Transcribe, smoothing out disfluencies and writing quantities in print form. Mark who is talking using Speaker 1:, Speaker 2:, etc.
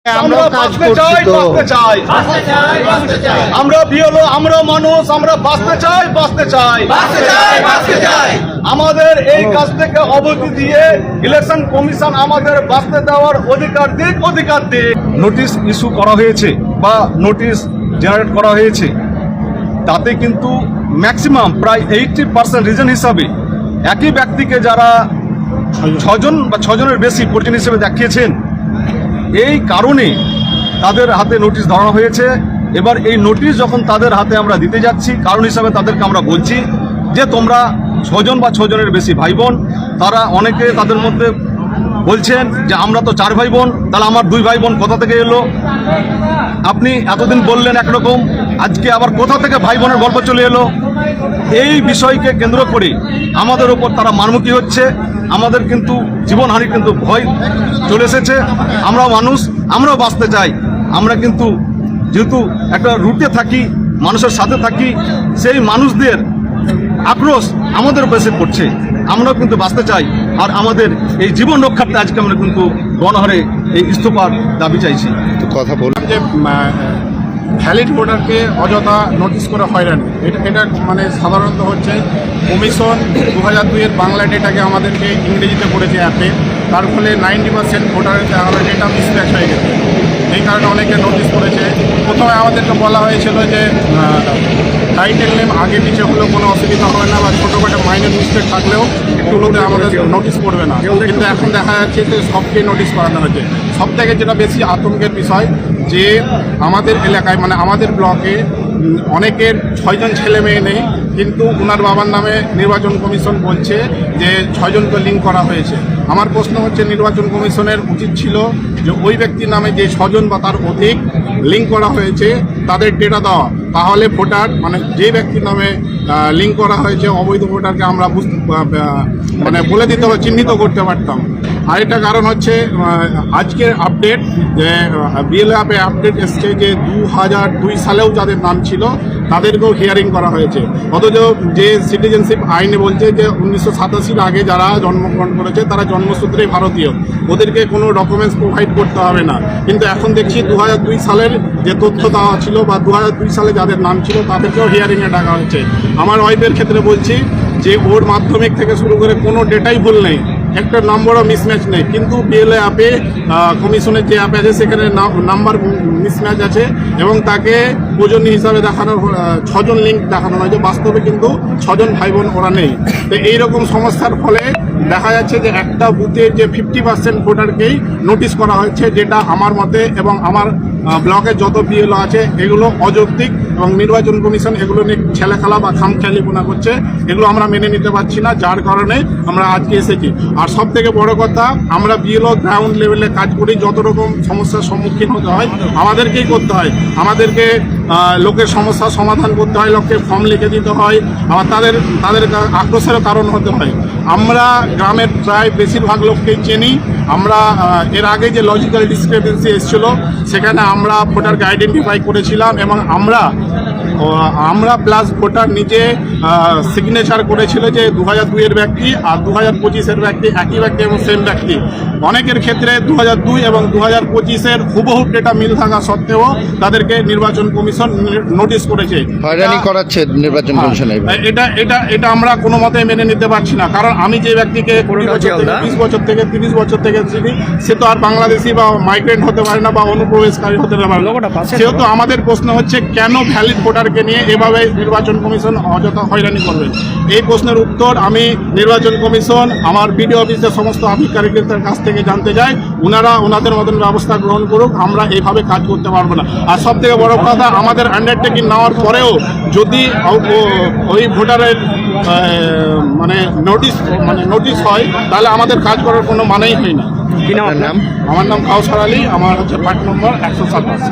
Speaker 1: আমরা বাঁচতে চাই, বাঁচতে চাই, আমরা বিএলও, আমরা মানুষ, আমরা বাঁচতে চাই, বাঁচতে চাই, বাঁচতে চাই। আমাদের এই কাজ থেকে অবধি দিয়ে ইলেকশন কমিশন আমাদের বাঁচতে দেওয়ার অধিকার দিক। নোটিশ ইস্যু করা হয়েছে বা নোটিশ জেনারেট করা হয়েছে, তাতে কিন্তু ম্যাক্সিমাম প্রায় 80% রিজন হিসাবে একই ব্যক্তিকে যারা 6জন বা 6জনের বেশি পরিজন হিসেবে দেখিয়েছেন, এই কারণে তাদের হাতে নোটিশ ধরানো হয়েছে। এবার এই নোটিশ যখন তাদের হাতে আমরা দিতে যাচ্ছি, কারণ হিসাবে তাদেরকে আমরা বলছি যে তোমরা 6জন বা 6জনের বেশি ভাই বোন। তারা অনেকে তাদের মধ্যে বলছেন যে আমরা তো 4 ভাই বোন, তাহলে আমার 2 ভাই বোন কোথা থেকে এলো? আপনি এতদিন বললেন একরকম, আজকে আবার কোথা থেকে ভাই বোনের গল্প চলে এলো? এই বিষয়কে কেন্দ্র করে আমাদের ওপর তারা মারমুখী হচ্ছে। আমাদের কিন্তু জীবনহানি কিন্তু ভয় চলে এসেছে। আমরা মানুষ, আমরাও বাঁচতে চাই। আমরা কিন্তু যেহেতু একটা রুটে থাকি, মানুষের সাথে থাকি, সেই মানুষদের আক্রোশ আমাদের উপর এসে পড়ছে। আমরাও কিন্তু বাঁচতে চাই, আর আমাদের এই জীবন রক্ষার্থে আজকে আমরা কিন্তু গণহারে এই ইস্তফার দাবি চাইছি।
Speaker 2: কথা বলুন
Speaker 3: যে ভ্যালিড ভোটারকে অযথা নোটিশ করে হয়রানি, এটা মানে সাধারণত হচ্ছে কমিশন 2002-এর বাংলা ডেটাকে আমাদেরকে ইংরেজিতে করেছে অ্যাপে, তার ফলে 90% ভোটারের ডেটা মিসম্যাচ হয়ে গেছে। এই কারণে অনেকে নোটিশ করেছে। প্রথমে আমাদেরকে বলা হয়েছিল যে টাইটেল নেম আগে পিছিয়ে হলেও কোনো অসুবিধা হবে না, বা ছোটোখাটো মাইনর মিস্টেক থাকলেও একটু লোকে আমাদের নোটিশ করবে না। কিন্তু এখন দেখা যাচ্ছে যে সবকে নোটিশ করানো হয়েছে। সব থেকে যেটা বেশি আতঙ্কের বিষয়, যে আমাদের এলাকায় মানে আমাদের ব্লকে অনেকের 6জন ছেলে মেয়ে নেই, কিন্তু ওনার বাবার নামে নির্বাচন কমিশন বলছে যে 6জনকে লিঙ্ক করা হয়েছে। আমার প্রশ্ন হচ্ছে, নির্বাচন কমিশনের উচিত ছিল যে ওই ব্যক্তির নামে যে 6জন বা তার অধিক লিঙ্ক করা হয়েছে তাদের ডেটা দেওয়া, তাহলে ভোটার মানে যে ব্যক্তির নামে লিঙ্ক করা হয়েছে অবৈধ ভোটারকে আমরা মানে বলে দিতে হবে, চিহ্নিত করতে পারতাম। আরেকটা কারণ হচ্ছে আজকের আপডেট, যে বিএলও অ্যাপে আপডেট এসছে যে 2002 সালেও যাদের নাম ছিল তাদেরকেও হিয়ারিং করা হয়েছে। অথচ যে সিটিজেনশিপ আইনে বলছে যে 1987 আগে যারা জন্মগ্রহণ করেছে তারা জন্মসূত্রেই ভারতীয়, ওদেরকে কোনো ডকুমেন্টস প্রোভাইড করতে হবে না। কিন্তু এখন দেখছি 2002 সালের যে তথ্য দেওয়া ছিল বা 2002 সালে যাদের নাম ছিল তাদেরকেও হিয়ারিংয়ে ডাকা হয়েছে। আমার ওয়াইফের ক্ষেত্রে বলছি যে ওর মাধ্যমিক থেকে শুরু করে কোনো ডেটাই ভুল নেই, একটা নম্বরও মিসম্যাচ নেই, কিন্তু বিএলও অ্যাপে কমিশনের যে অ্যাপ আছে সেখানে নাম্বার মিসম্যাচ আছে এবং তাকে প্রয়োজনীয় হিসাবে দেখানোর 6জন লিঙ্ক দেখানো হয়েছে, বাস্তবে কিন্তু 6জন ভাই বোন ওরা নেই। তো এইরকম সমস্যার ফলে দেখা যাচ্ছে যে একটা বুথে যে 50% ভোটারকেই নোটিশ করা হয়েছে, যেটা আমার মতে এবং আমার ব্লকের যত বিএলও আছে এগুলো অযৌক্তিক, এবং নির্বাচন কমিশন এগুলো নিয়ে ছেলেখেলা বা খামখেয়ালিপনা করছে। এগুলো আমরা মেনে নিতে পারছি না, যার কারণে আমরা আজকে এসেছি। আর সব থেকে বড় কথা, আমরা বিএলও গ্রাউন্ড লেভেলে কাজ করি, যত রকম সমস্যার সম্মুখীন হতে হয় আমাদেরকেই করতে হয়। আমাদেরকে লোকের সমস্যার সমাধান করতে হয়, লোককে ফর্ম লিখে দিতে হয়, আবার তাদের আক্রোশেরও কারণ হতে হয়। আমরা গ্রামের প্রায় বেশিরভাগ লোককেই চিনি। আমরা এর আগে যে লজিক্যাল ডিসক্রিপেন্সি এসেছিল সেখানে আমরা ভোটারকে আইডেন্টিফাই করেছিলাম, এবং আমরা প্লাস ভোটার নিজে সিগনেচার করেছিল যে 2002-এর ব্যক্তি আর 2025-এর ব্যক্তি একই ব্যক্তি এবং সেম ব্যক্তি। অনেকের ক্ষেত্রে 2002 এবং 2025-এর হুবহু ডেটা মিল থাকা সত্ত্বেও তাদেরকে নির্বাচন কমিশন নোটিশ করেছে।
Speaker 2: হয়রানি করাচ্ছে নির্বাচন কমিশন।
Speaker 3: এটা আমরা কোনো মতে মেনে নিতে পারছি না। কারণ আমি যে ব্যক্তিকে 20 বছর থেকে 30 বছর থেকে চিনি, সে তো আর বাংলাদেশি বা মাইগ্রেন্ট হতে পারে না বা অনুপ্রবেশকারী হতে পারে না। সেহেতু আমাদের প্রশ্ন হচ্ছে, কেন ভ্যালিড ভোটারকে নিয়ে এভাবে নির্বাচন কমিশন অযথা হয়রানি করবেন? এই প্রশ্নের উত্তর আমি নির্বাচন কমিশন আমার বিডিও অফিসের সমস্ত আধিকারিকদের কাছ থেকে জানতে চাই। ওনাদের মতন ব্যবস্থা গ্রহণ করুক, আমরা এইভাবে কাজ করতে পারবো না। আর সব থেকে বড় কথা, আমাদের আন্ডারটেকিং নেওয়ার পরেও যদি ওই ভোটারের নোটিশ হয়, তাহলে আমাদের কাজ করার কোনো মানেই হয় না।
Speaker 2: নাম?
Speaker 3: আমার নাম কাউসার আলী, আমার হচ্ছে পার্ট নম্বর 127।